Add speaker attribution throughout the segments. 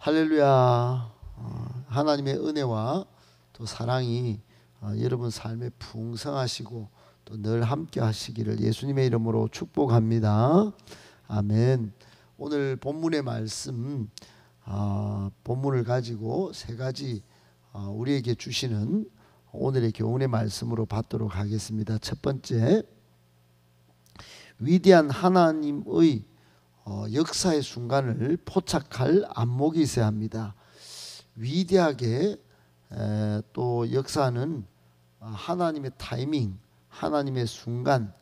Speaker 1: 할렐루야. 하나님의 은혜와 또 사랑이 여러분 삶에 풍성하시고 또 늘 함께 하시기를 예수님의 이름으로 축복합니다. 아멘. 오늘 본문의 말씀, 본문을 가지고 세 가지 우리에게 주시는 오늘의 교훈의 말씀으로 받도록 하겠습니다. 첫 번째, 위대한 하나님의 역사의 순간을 포착할 안목이 있어야 합니다. 위대하게 또 역사는 하나님의 타이밍, 하나님의 순간,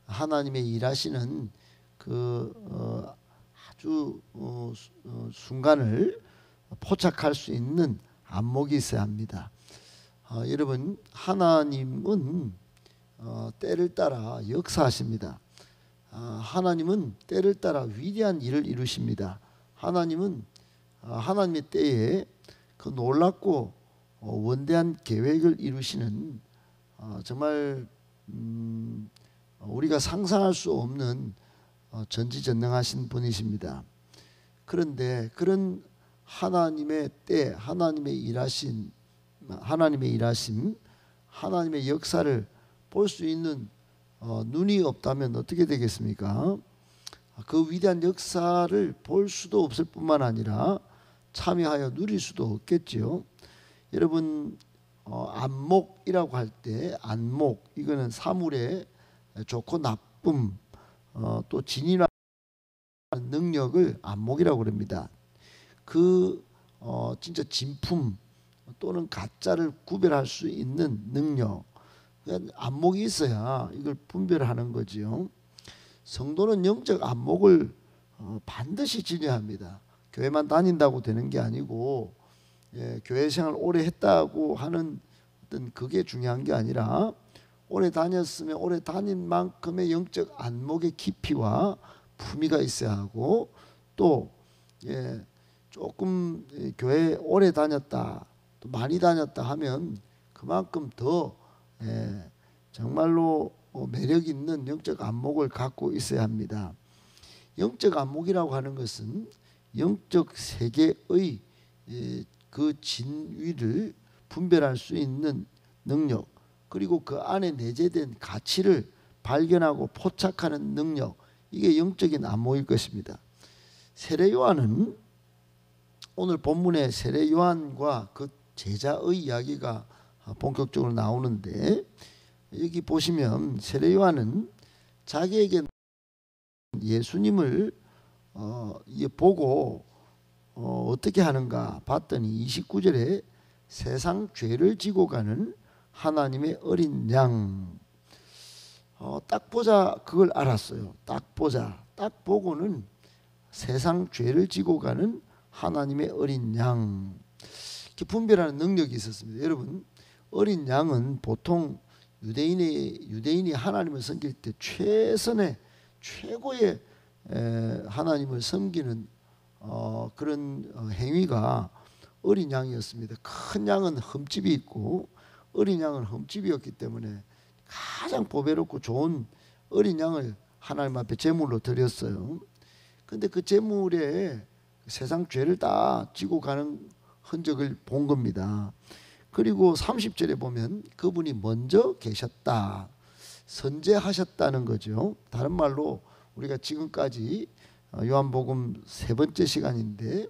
Speaker 1: 하나님의 일하시는 그 아주 순간을 포착할 수 있는 안목이 있어야 합니다. 여러분, 하나님은 때를 따라 역사하십니다. 하나님은 때를 따라 위대한 일을 이루십니다. 하나님은 하나님의 때에 그 놀랍고 원대한 계획을 이루시는 정말 우리가 상상할 수 없는 전지전능하신 분이십니다. 그런데 그런 하나님의 때, 하나님의 일하심, 하나님의 역사를 볼 수 있는 눈이 없다면 어떻게 되겠습니까? 그 위대한 역사를 볼 수도 없을 뿐만 아니라 참여하여 누릴 수도 없겠지요. 여러분, 안목이라고 할 때 안목, 이거는 사물의 좋고 나쁨, 또 진이라는 능력을 안목이라고 그럽니다. 그 진짜 진품 또는 가짜를 구별할 수 있는 능력, 안목이 있어야 이걸 분별하는 거지요. 성도는 영적 안목을 반드시 지녀야 합니다. 교회만 다닌다고 되는 게 아니고, 교회 생활 오래 했다고 하는 어떤 그게 중요한 게 아니라, 오래 다녔으면 오래 다닌 만큼의 영적 안목의 깊이와 품위가 있어야 하고, 또 조금 교회 오래 다녔다, 또 많이 다녔다 하면 그만큼 더 정말로 매력 있는 영적 안목을 갖고 있어야 합니다. 영적 안목이라고 하는 것은 영적 세계의 그 진위를 분별할 수 있는 능력, 그리고 그 안에 내재된 가치를 발견하고 포착하는 능력, 이게 영적인 안목일 것입니다. 세례 요한은, 오늘 본문의 세례 요한과 그 제자의 이야기가 본격적으로 나오는데, 여기 보시면 세례 요한은 자기에게 예수님을 보고 어떻게 하는가 봤더니 29절에 세상 죄를 지고 가는 하나님의 어린 양, 딱 보자 그걸 알았어요. 딱 보자, 딱 보고는 세상 죄를 지고 가는 하나님의 어린 양, 이렇게 분별하는 능력이 있었습니다. 여러분, 어린 양은 보통 유대인이 하나님을 섬길 때 최고의 하나님을 섬기는 그런 행위가 어린 양이었습니다. 큰 양은 흠집이 있고 어린 양은 흠집이었기 때문에 가장 보배롭고 좋은 어린 양을 하나님 앞에 제물로 드렸어요. 근데 그 제물에 세상 죄를 다 지고 가는 흔적을 본 겁니다. 그리고 30절에 보면 그분이 먼저 계셨다, 선제하셨다는 거죠. 다른 말로 우리가 지금까지 요한복음 세 번째 시간인데,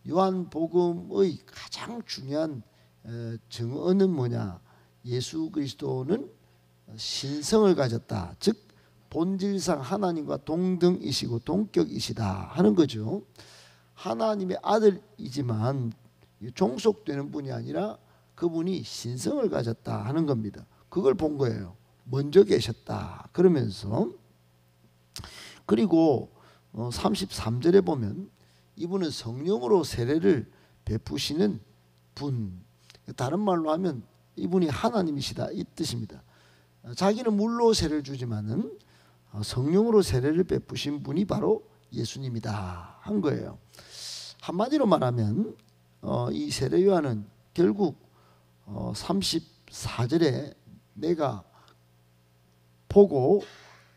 Speaker 1: 요한복음의 가장 중요한 정언은 뭐냐? 예수 그리스도는 신성을 가졌다, 즉 본질상 하나님과 동등이시고 동격이시다 하는 거죠. 하나님의 아들이지만 종속되는 분이 아니라 그분이 신성을 가졌다 하는 겁니다. 그걸 본 거예요. 먼저 계셨다 그러면서. 그리고 33절에 보면 이분은 성령으로 세례를 베푸시는 분, 다른 말로 하면 이분이 하나님이시다 이 뜻입니다. 자기는 물로 세례를 주지만은 성령으로 세례를 베푸신 분이 바로 예수님이다 한 거예요. 한마디로 말하면 이 세례 요한은 결국 34절에 내가 보고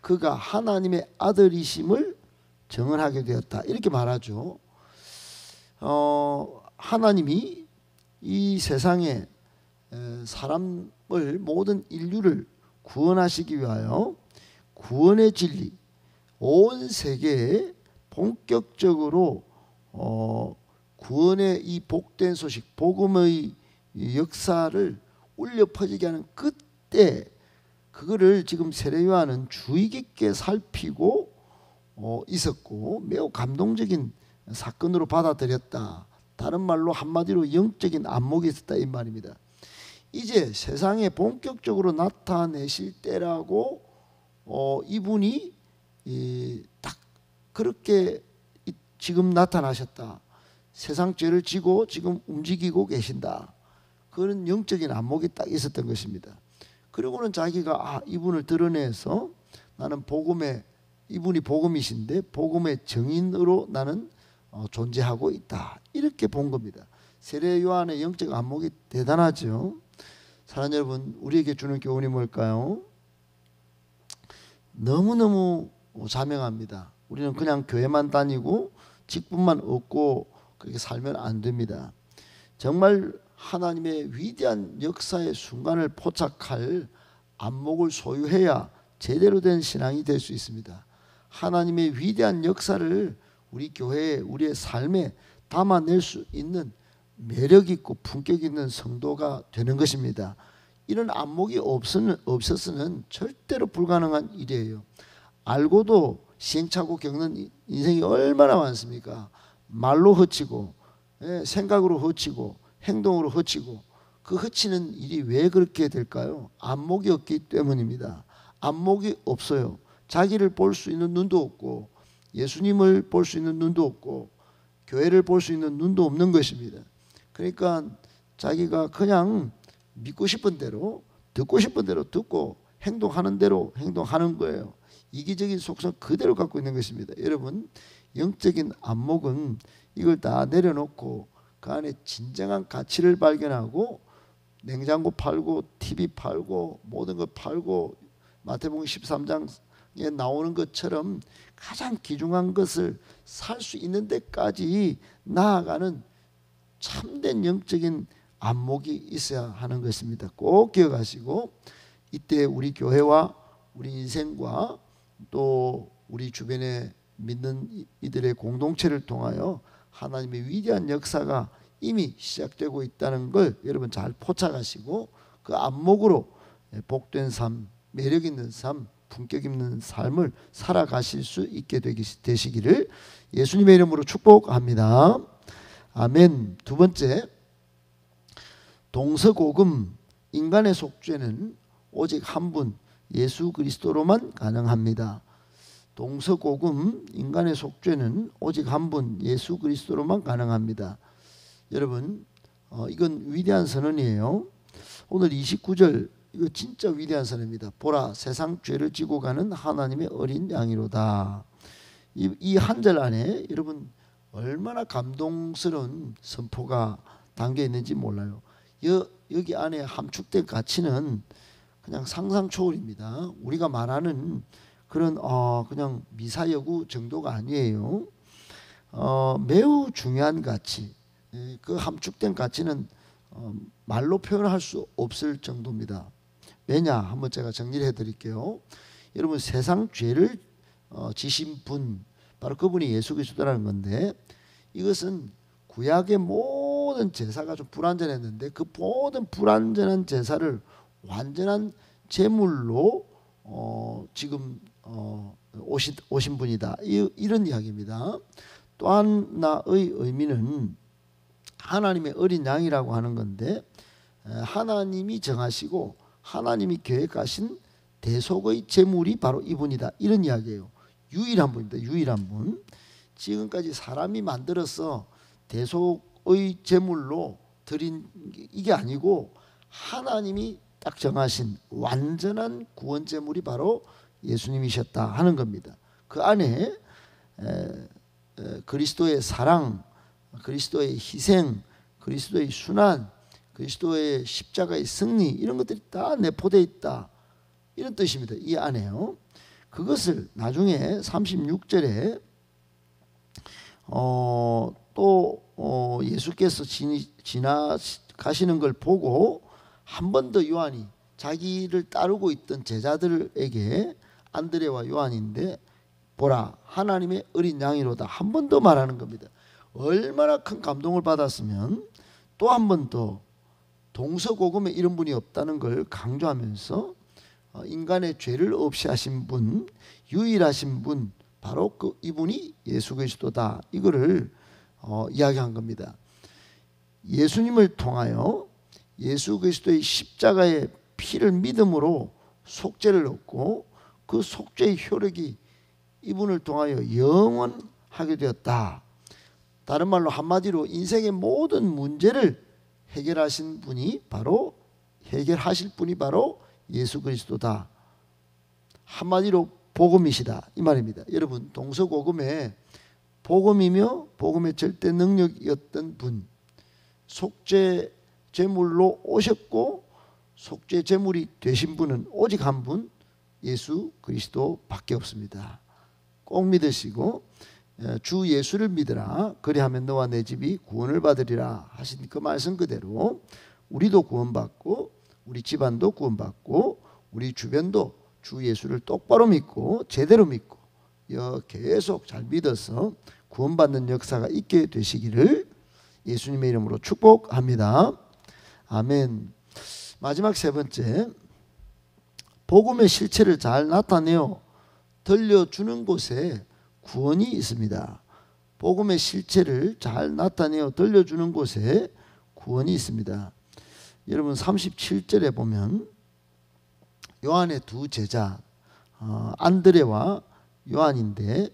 Speaker 1: 그가 하나님의 아들이심을 증언하게 되었다 이렇게 말하죠. 하나님이 이 세상에 사람을 모든 인류를 구원하시기 위하여 구원의 진리 온 세계에 본격적으로 구원의 이 복된 소식 복음의 역사를 울려 퍼지게 하는 그때 그거를 지금 세례요한은 주의 깊게 살피고 있었고 매우 감동적인 사건으로 받아들였다. 다른 말로 한마디로 영적인 안목이 있었다 이 말입니다. 이제 세상에 본격적으로 나타내실 때라고 이분이 딱 그렇게 지금 나타나셨다. 세상 죄를 지고 지금 움직이고 계신다. 그런 영적인 안목이 딱 있었던 것입니다. 그리고는 자기가 이분을 드러내서 나는 이분이 복음이신데 복음의 증인으로 나는 존재하고 있다. 이렇게 본 겁니다. 세례 요한의 영적 안목이 대단하죠. 사랑하는 여러분, 우리에게 주는 교훈이 뭘까요? 너무너무 자명합니다. 우리는 그냥 교회만 다니고 직분만 얻고 그렇게 살면 안 됩니다. 정말 하나님의 위대한 역사의 순간을 포착할 안목을 소유해야 제대로 된 신앙이 될 수 있습니다. 하나님의 위대한 역사를 우리 교회에 우리의 삶에 담아낼 수 있는 매력 있고 품격 있는 성도가 되는 것입니다. 이런 안목이 없어서는 절대로 불가능한 일이에요. 알고도 시행착오 겪는 인생이 얼마나 많습니까? 말로 허치고 생각으로 허치고 행동으로 허치고 그 허치는 일이 왜 그렇게 될까요? 안목이 없기 때문입니다. 안목이 없어요. 자기를 볼 수 있는 눈도 없고 예수님을 볼 수 있는 눈도 없고 교회를 볼 수 있는 눈도 없는 것입니다. 그러니까 자기가 그냥 믿고 싶은 대로 듣고 싶은 대로 듣고 행동하는 대로 행동하는 거예요. 이기적인 속성 그대로 갖고 있는 것입니다. 여러분, 영적인 안목은 이걸 다 내려놓고 그 안에 진정한 가치를 발견하고 냉장고 팔고 TV 팔고 모든 거 팔고 마태복음 13장에 나오는 것처럼 가장 귀중한 것을 살 수 있는 데까지 나아가는 참된 영적인 안목이 있어야 하는 것입니다. 꼭 기억하시고 이때 우리 교회와 우리 인생과 또 우리 주변에 믿는 이들의 공동체를 통하여 하나님의 위대한 역사가 이미 시작되고 있다는 걸 여러분 잘 포착하시고 그 안목으로 복된 삶, 매력 있는 삶, 품격 있는 삶을 살아가실 수 있게 되시기를 예수님의 이름으로 축복합니다. 아멘. 두 번째, 동서고금 인간의 속죄는 오직 한 분 예수 그리스도로만 가능합니다. 동서고금 인간의 속죄는 오직 한 분 예수 그리스도로만 가능합니다. 여러분, 이건 위대한 선언이에요. 오늘 29절 이거 진짜 위대한 선언입니다. 보라, 세상 죄를 지고 가는 하나님의 어린 양이로다. 이 한 절 안에 여러분 얼마나 감동스러운 선포가 담겨 있는지 몰라요. 여기 안에 함축된 가치는 그냥 상상 초월입니다. 우리가 말하는 그런 그냥 미사여구 정도가 아니에요. 매우 중요한 가치. 그 함축된 가치는 말로 표현할 수 없을 정도입니다. 왜냐? 한번 제가 정리를 해드릴게요. 여러분, 세상 죄를 지신 분 바로 그분이 예수 그리스도라는 건데, 이것은 구약의 모든 제사가 좀 불완전했는데 그 모든 불완전한 제사를 완전한 제물로 지금 오신 분이다. 이런 이야기입니다. 또 하나의 의미는 하나님의 어린 양이라고 하는 건데, 하나님이 정하시고 하나님이 계획하신 대속의 제물이 바로 이분이다. 이런 이야기예요. 유일한 분입니다. 유일한 분. 지금까지 사람이 만들어서 대속의 제물로 드린 이게 아니고 하나님이 딱 정하신 완전한 구원 제물이 바로 예수님이셨다 하는 겁니다. 그 안에 그리스도의 사랑, 그리스도의 희생, 그리스도의 순환, 그리스도의 십자가의 승리, 이런 것들이 다 내포되어 있다, 이런 뜻입니다. 이 안에요. 그것을 나중에 36절에 또 예수께서 지나가시는 걸 보고 한 번 더 요한이 자기를 따르고 있던 제자들에게, 안드레와 요한인데, 보라 하나님의 어린 양이로다 한 번 더 말하는 겁니다. 얼마나 큰 감동을 받았으면 또 한 번 더 동서고금에 이런 분이 없다는 걸 강조하면서 인간의 죄를 없이 하신 분, 유일하신 분, 바로 그 이분이 예수 그리스도다, 이거를 이야기한 겁니다. 예수님을 통하여 예수 그리스도의 십자가의 피를 믿음으로 속죄를 얻고 그 속죄의 효력이 이분을 통하여 영원하게 되었다. 다른 말로 한마디로 인생의 모든 문제를 해결하신 분이 바로, 해결하실 분이 바로 예수 그리스도다. 한마디로 복음이시다 이 말입니다. 여러분, 동서고금에 복음이며 복음의 절대 능력이었던 분, 속죄 제물로 오셨고 속죄 제물이 되신 분은 오직 한 분, 예수 그리스도밖에 없습니다. 꼭 믿으시고 주 예수를 믿으라, 그리하면 너와 내 집이 구원을 받으리라 하신 그 말씀 그대로 우리도 구원받고 우리 집안도 구원받고 우리 주변도 주 예수를 똑바로 믿고 제대로 믿고 계속 잘 믿어서 구원받는 역사가 있게 되시기를 예수님의 이름으로 축복합니다. 아멘. 마지막 세 번째, 복음의 실체를 잘 나타내어 들려주는 곳에 구원이 있습니다. 복음의 실체를 잘 나타내어 들려주는 곳에 구원이 있습니다. 여러분 37절에 보면 요한의 두 제자 안드레와 요한인데,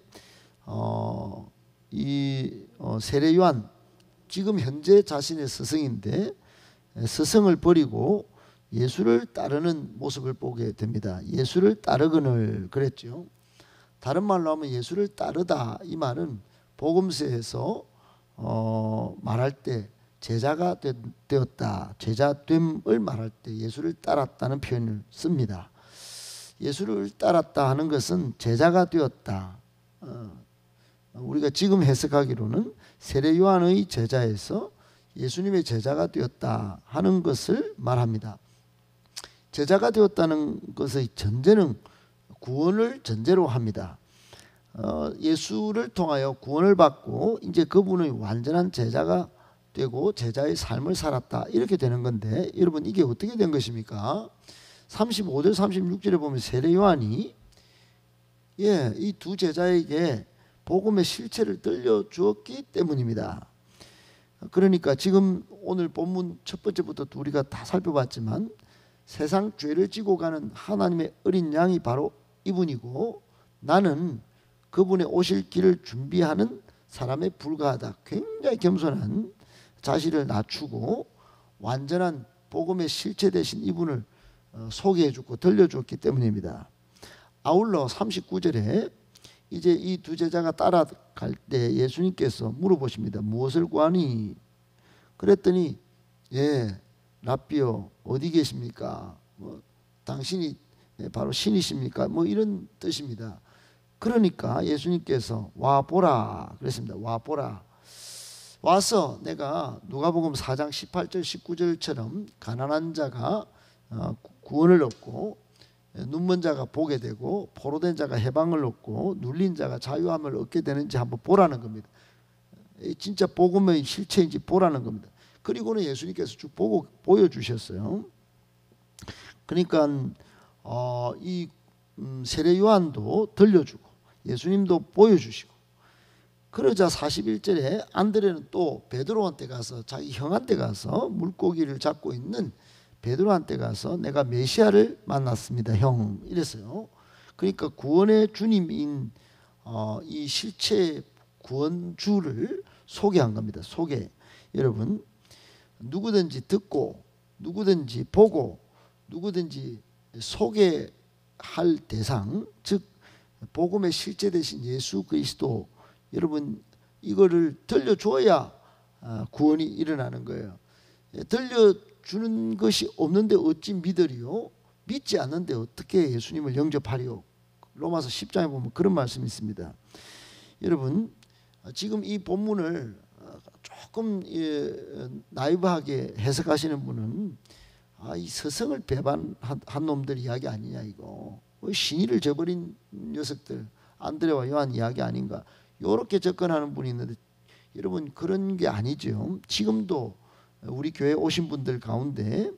Speaker 1: 이 세례 요한 지금 현재 자신의 스승인데 스승을 버리고 예수를 따르는 모습을 보게 됩니다. 예수를 따르거늘 그랬죠. 다른 말로 하면 예수를 따르다, 이 말은 복음서에서 말할 때 제자가 되었다, 제자됨을 말할 때 예수를 따랐다는 표현을 씁니다. 예수를 따랐다 하는 것은 제자가 되었다. 우리가 지금 해석하기로는 세례 요한의 제자에서 예수님의 제자가 되었다 하는 것을 말합니다. 제자가 되었다는 것의 전제는 구원을 전제로 합니다. 예수를 통하여 구원을 받고 이제 그분의 완전한 제자가 되고 제자의 삶을 살았다, 이렇게 되는 건데, 여러분 이게 어떻게 된 것입니까? 35절 36절에 보면 세례 요한이 이 두 제자에게 복음의 실체를 들려주었기 때문입니다. 그러니까 지금 오늘 본문 첫 번째부터 우리가 다 살펴봤지만 세상 죄를 지고 가는 하나님의 어린 양이 바로 이분이고, 나는 그분의 오실 길을 준비하는 사람에 불과하다. 굉장히 겸손한 자신을 낮추고 완전한 복음의 실체 되신 이분을 소개해 주고 들려주었기 때문입니다. 아울러 39절에 이제 이 두 제자가 따라갈 때 예수님께서 물어보십니다. 무엇을 구하니? 그랬더니 랍비요 어디 계십니까? 당신이 바로 신이십니까? 이런 뜻입니다. 그러니까 예수님께서 와 보라 그랬습니다. 와 보라. 와서 내가 누가복음 4장 18절 19절처럼 가난한 자가 구원을 얻고 눈먼 자가 보게 되고 포로된 자가 해방을 얻고 눌린 자가 자유함을 얻게 되는지 한번 보라는 겁니다. 진짜 복음의 실체인지 보라는 겁니다. 그리고는 예수님께서 쭉 보여주셨어요. 그러니까 이 세례 요한도 들려주고 예수님도 보여주시고, 그러자 41절에 안드레는 또 베드로한테 가서, 자기 형한테 가서, 물고기를 잡고 있는 베드로한테 가서 내가 메시아를 만났습니다 형, 이랬어요. 그러니까 구원의 주님인 이 실체 구원주를 소개한 겁니다. 소개. 여러분 누구든지 듣고 누구든지 보고 누구든지 소개할 대상, 즉 복음의 실제 되신 예수 그리스도, 여러분 이거를 들려줘야 구원이 일어나는 거예요. 들려주는 것이 없는데 어찌 믿으리요? 믿지 않는데 어떻게 예수님을 영접하리요? 로마서 10장에 보면 그런 말씀이 있습니다. 여러분 지금 이 본문을 조금 나이브하게 해석하시는 분은 이 서성을 배반한 놈들 이야기 아니냐 이거. 신의를 저버린 녀석들 안드레와 요한 이야기 아닌가. 이렇게 접근하는 분이 있는데 여러분 그런 게 아니죠. 지금도 우리 교회 오신 분들 가운데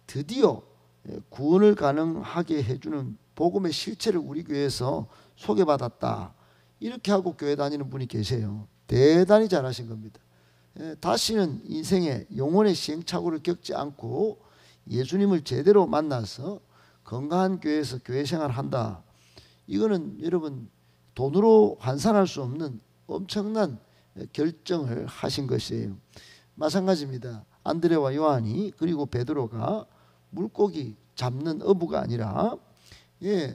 Speaker 1: 드디어 구원을 가능하게 해주는 복음의 실체를 우리 교회에서 소개받았다. 이렇게 하고 교회 다니는 분이 계세요. 대단히 잘하신 겁니다. 다시는 인생의 영혼의 시행착오를 겪지 않고 예수님을 제대로 만나서 건강한 교회에서 교회 생활을 한다. 이거는 여러분 돈으로 환산할 수 없는 엄청난 결정을 하신 것이에요. 마찬가지입니다. 안드레와 요한이 그리고 베드로가 물고기 잡는 어부가 아니라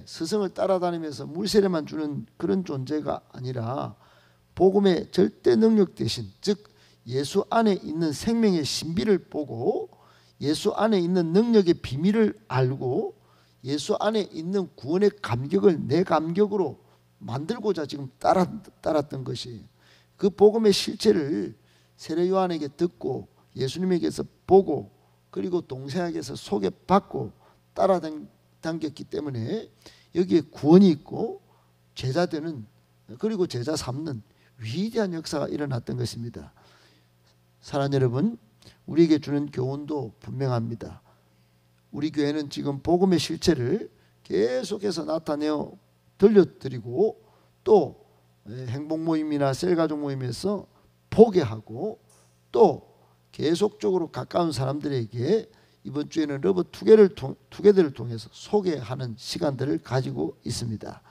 Speaker 1: 스승을 따라다니면서 물세례만 주는 그런 존재가 아니라 복음의 절대 능력 대신, 즉 예수 안에 있는 생명의 신비를 보고 예수 안에 있는 능력의 비밀을 알고 예수 안에 있는 구원의 감격을 내 감격으로 만들고자 지금 따랐던 것이에요. 그 복음의 실체를 세례 요한에게 듣고 예수님에게서 보고 그리고 동생에게서 소개받고 따라당겼기 때문에 여기에 구원이 있고 제자 되는 그리고 제자 삼는 위대한 역사가 일어났던 것입니다. 사랑하는 여러분, 우리에게 주는 교훈도 분명합니다. 우리 교회는 지금 복음의 실체를 계속해서 나타내어 들려드리고 또 행복 모임이나 셀가족 모임에서 포개하고 또 계속적으로 가까운 사람들에게 이번 주에는 러브 투게더를 통해서 소개하는 시간들을 가지고 있습니다.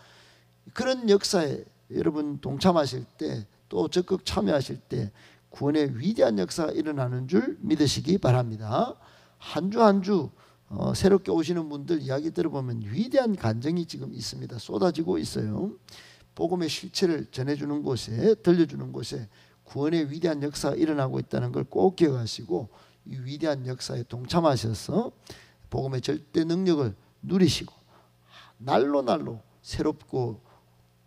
Speaker 1: 그런 역사에 여러분 동참하실 때 또 적극 참여하실 때 구원의 위대한 역사가 일어나는 줄 믿으시기 바랍니다. 한 주 한 주 새롭게 오시는 분들 이야기 들어보면 위대한 간증이 지금 있습니다. 쏟아지고 있어요. 복음의 실체를 전해주는 곳에 들려주는 곳에 구원의 위대한 역사가 일어나고 있다는 걸 꼭 기억하시고 이 위대한 역사에 동참하셔서 복음의 절대 능력을 누리시고 날로 날로 새롭고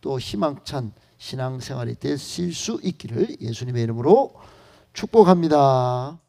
Speaker 1: 또 희망찬 신앙생활이 되실 수 있기를 예수님의 이름으로 축복합니다.